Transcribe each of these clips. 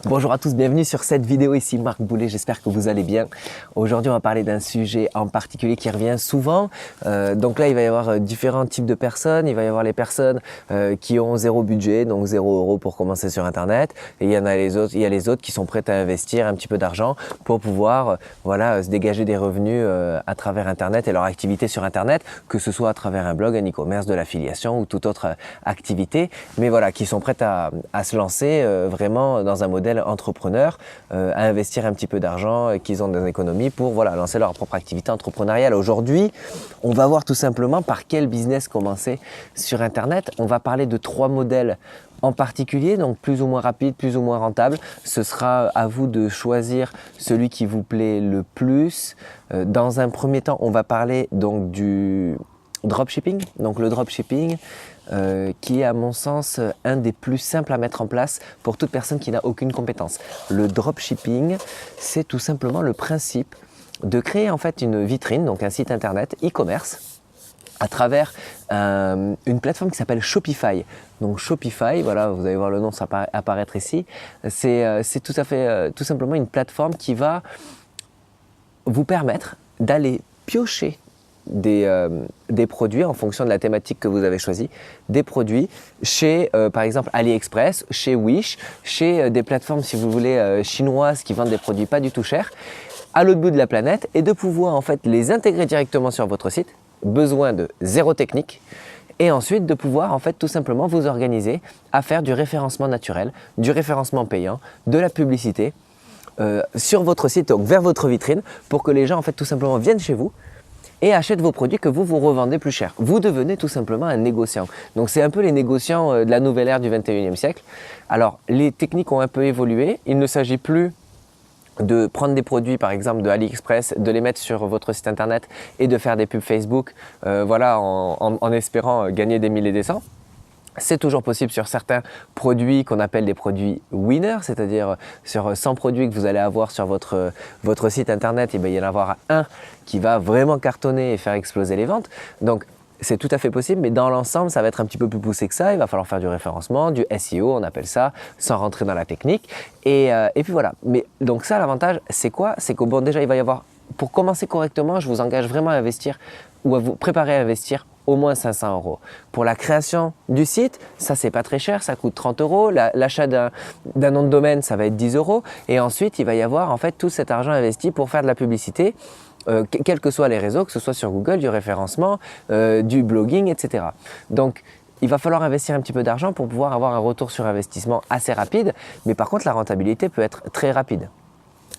Bonjour à tous, bienvenue sur cette vidéo, ici Marc Boulet, j'espère que vous allez bien. Aujourd'hui on va parler d'un sujet en particulier qui revient souvent. Donc là il va y avoir différents types de personnes, il va y avoir les personnes qui ont zéro budget, donc 0 € pour commencer sur internet. Et il y a les autres qui sont prêts à investir un petit peu d'argent pour pouvoir se dégager des revenus à travers internet et leur activité sur internet, que ce soit à travers un blog, un e-commerce, de l'affiliation ou toute autre activité. Mais voilà, qui sont prêts à se lancer vraiment dans un modèle entrepreneur, à investir un petit peu d'argent qu'ils ont des économies pour lancer leur propre activité entrepreneuriale. Aujourd'hui, on va voir tout simplement par quel business commencer sur internet. On va parler de 3 modèles en particulier, donc plus ou moins rapide, plus ou moins rentable. Ce sera à vous de choisir celui qui vous plaît le plus. Dans un premier temps, on va parler donc du dropshipping. Donc le dropshipping qui est à mon sens un des plus simples à mettre en place pour toute personne qui n'a aucune compétence. Le dropshipping, c'est tout simplement le principe de créer en fait une vitrine, donc un site internet e-commerce à travers une plateforme qui s'appelle Shopify. Donc Shopify, voilà, vous allez voir le nom apparaître ici. C'est tout simplement une plateforme qui va vous permettre d'aller piocher des produits en fonction de la thématique que vous avez choisie, des produits chez par exemple AliExpress, chez Wish, chez des plateformes si vous voulez chinoises qui vendent des produits pas du tout chers à l'autre bout de la planète, et de pouvoir en fait les intégrer directement sur votre site, besoin de zéro technique, et ensuite de pouvoir en fait tout simplement vous organiser à faire du référencement naturel, du référencement payant, de la publicité sur votre site, donc vers votre vitrine, pour que les gens en fait tout simplement viennent chez vous et achètent vos produits que vous revendez plus cher. Vous devenez tout simplement un négociant. Donc c'est un peu les négociants de la nouvelle ère du 21e siècle. Alors les techniques ont un peu évolué. Il ne s'agit plus de prendre des produits par exemple de AliExpress, de les mettre sur votre site internet et de faire des pubs Facebook en espérant gagner des milliers et des cents. C'est toujours possible sur certains produits qu'on appelle des produits winners, c'est-à-dire sur 100 produits que vous allez avoir sur votre site internet, il va y en avoir un qui va vraiment cartonner et faire exploser les ventes. Donc c'est tout à fait possible, mais dans l'ensemble, ça va être un petit peu plus poussé que ça. Il va falloir faire du référencement, du SEO, on appelle ça, sans rentrer dans la technique. Et puis voilà. Mais donc ça, l'avantage, c'est quoi? C'est qu'au déjà, il va y avoir, pour commencer correctement, je vous engage vraiment à investir ou à vous préparer à investir au moins 500 €. Pour la création du site, ça c'est pas très cher, ça coûte 30 €. L'achat d'un nom de domaine, ça va être 10 €. Et ensuite, il va y avoir en fait tout cet argent investi pour faire de la publicité, quels que soient les réseaux, que ce soit sur Google, du référencement, du blogging, etc. Donc, il va falloir investir un petit peu d'argent pour pouvoir avoir un retour sur investissement assez rapide. Mais par contre, la rentabilité peut être très rapide.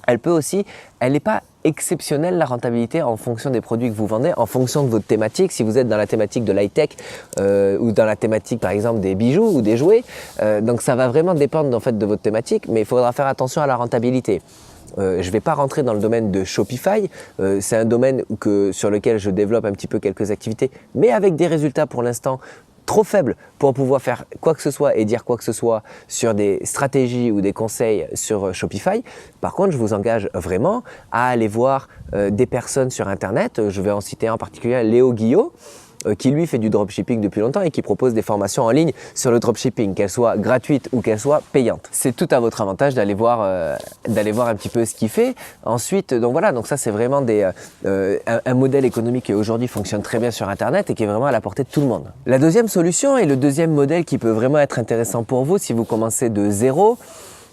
Elle n'est pas exceptionnelle la rentabilité en fonction des produits que vous vendez, en fonction de votre thématique. Si vous êtes dans la thématique de l'high-tech ou dans la thématique par exemple des bijoux ou des jouets, donc ça va vraiment dépendre en fait de votre thématique, mais il faudra faire attention à la rentabilité. Je ne vais pas rentrer dans le domaine de Shopify, c'est un domaine sur lequel je développe un petit peu quelques activités, mais avec des résultats pour l'instant trop faible pour pouvoir faire quoi que ce soit et dire quoi que ce soit sur des stratégies ou des conseils sur Shopify. Par contre, je vous engage vraiment à aller voir des personnes sur internet. Je vais en citer un en particulier, Léo Guillot, qui lui fait du dropshipping depuis longtemps et qui propose des formations en ligne sur le dropshipping, qu'elles soient gratuites ou qu'elles soient payantes. C'est tout à votre avantage d'aller voir un petit peu ce qu'il fait. Ensuite, donc ça c'est vraiment un modèle économique qui aujourd'hui fonctionne très bien sur internet et qui est vraiment à la portée de tout le monde. La deuxième solution et le deuxième modèle qui peut vraiment être intéressant pour vous si vous commencez de zéro,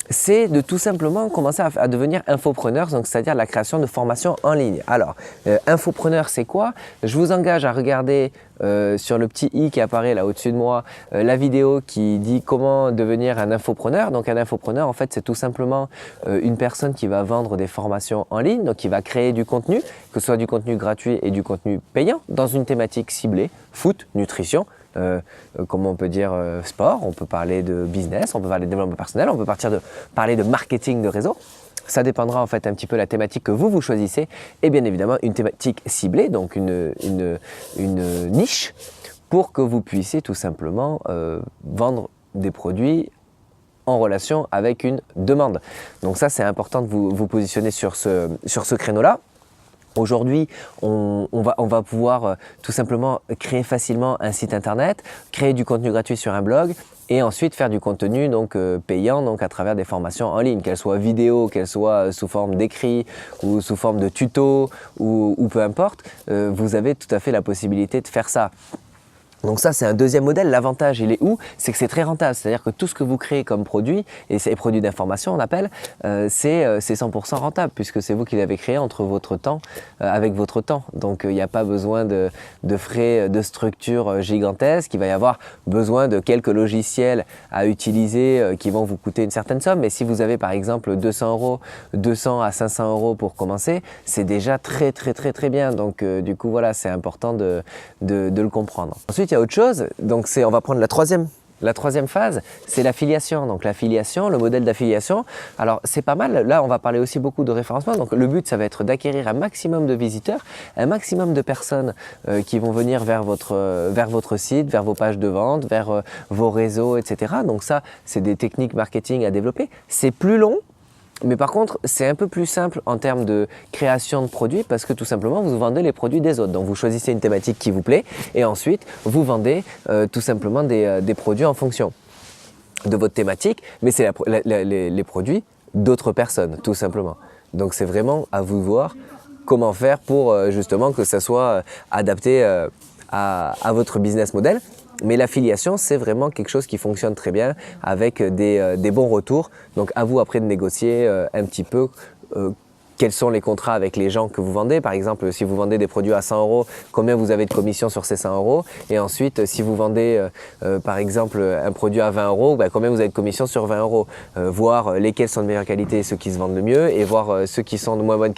c'est de tout simplement commencer à devenir infopreneur, donc c'est-à-dire la création de formations en ligne. Alors, infopreneur, c'est quoi? Je vous engage à regarder sur le petit i qui apparaît là au-dessus de moi, la vidéo qui dit comment devenir un infopreneur. Donc un infopreneur, en fait, c'est tout simplement une personne qui va vendre des formations en ligne, donc qui va créer du contenu, que ce soit du contenu gratuit et du contenu payant, dans une thématique ciblée, foot, nutrition, comment on peut dire sport, on peut parler de business, on peut parler de développement personnel, on peut parler de marketing de réseau. Ça dépendra en fait un petit peu de la thématique que vous choisissez et bien évidemment une thématique ciblée, donc une niche pour que vous puissiez tout simplement vendre des produits en relation avec une demande. Donc ça c'est important de vous positionner sur ce créneau-là. Aujourd'hui, on va pouvoir tout simplement créer facilement un site internet, créer du contenu gratuit sur un blog et ensuite faire du contenu donc, payant donc, à travers des formations en ligne, qu'elles soient vidéo, qu'elles soient sous forme d'écrit ou sous forme de tuto ou peu importe, vous avez tout à fait la possibilité de faire ça. Donc ça, c'est un deuxième modèle. L'avantage, il est où? C'est que c'est très rentable. C'est-à-dire que tout ce que vous créez comme produit, et c'est produits d'information, on appelle, c'est 100% rentable puisque c'est vous qui l'avez créé entre votre temps, avec votre temps. Donc il n'y a pas besoin de frais de structure gigantesques. Il va y avoir besoin de quelques logiciels à utiliser qui vont vous coûter une certaine somme. Mais si vous avez par exemple 200 à 500 € pour commencer, c'est déjà très bien. Donc du coup, voilà, c'est important de le comprendre. Ensuite, il y a autre chose, donc on va prendre la troisième phase, c'est l'affiliation. Donc l'affiliation, le modèle d'affiliation, alors c'est pas mal, là on va parler aussi beaucoup de référencement, donc le but ça va être d'acquérir un maximum de visiteurs, un maximum de personnes qui vont venir vers votre site, vers vos pages de vente, vers vos réseaux, etc. Donc ça, c'est des techniques marketing à développer. C'est plus long, mais par contre, c'est un peu plus simple en termes de création de produits parce que tout simplement, vous vendez les produits des autres. Donc, vous choisissez une thématique qui vous plaît et ensuite, vous vendez tout simplement des produits en fonction de votre thématique, mais c'est les produits d'autres personnes, tout simplement. Donc, c'est vraiment à vous de voir comment faire pour justement que ça soit adapté à votre business model. Mais l'affiliation, c'est vraiment quelque chose qui fonctionne très bien avec des bons retours. Donc à vous après de négocier un petit peu quels sont les contrats avec les gens que vous vendez. Par exemple, si vous vendez des produits à 100 €, combien vous avez de commission sur ces 100 €. Et ensuite, si vous vendez par exemple un produit à 20 €, ben, combien vous avez de commission sur 20 €. Voir lesquels sont de meilleure qualité, ceux qui se vendent le mieux, et voir ceux qui sont de moins bonne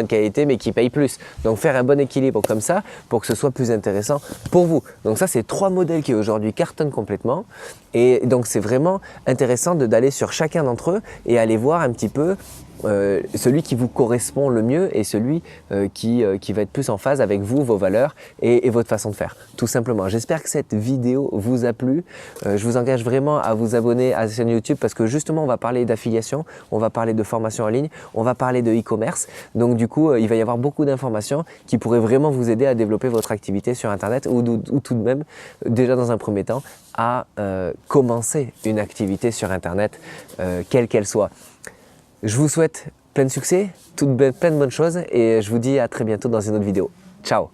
qualité mais qui payent plus. Donc faire un bon équilibre comme ça pour que ce soit plus intéressant pour vous. Donc ça, c'est 3 modèles qui aujourd'hui cartonnent complètement. Et donc c'est vraiment intéressant d'aller sur chacun d'entre eux et aller voir un petit peu celui qui vous correspond le mieux et celui qui va être plus en phase avec vous, vos valeurs et votre façon de faire, tout simplement. J'espère que cette vidéo vous a plu. Je vous engage vraiment à vous abonner à la chaîne YouTube parce que justement, on va parler d'affiliation, on va parler de formation en ligne, on va parler de e-commerce. Donc du coup, il va y avoir beaucoup d'informations qui pourraient vraiment vous aider à développer votre activité sur Internet ou tout de même, déjà dans un premier temps, à commencer une activité sur Internet, quelle qu'elle soit. Je vous souhaite plein de succès, plein de bonnes choses et je vous dis à très bientôt dans une autre vidéo. Ciao!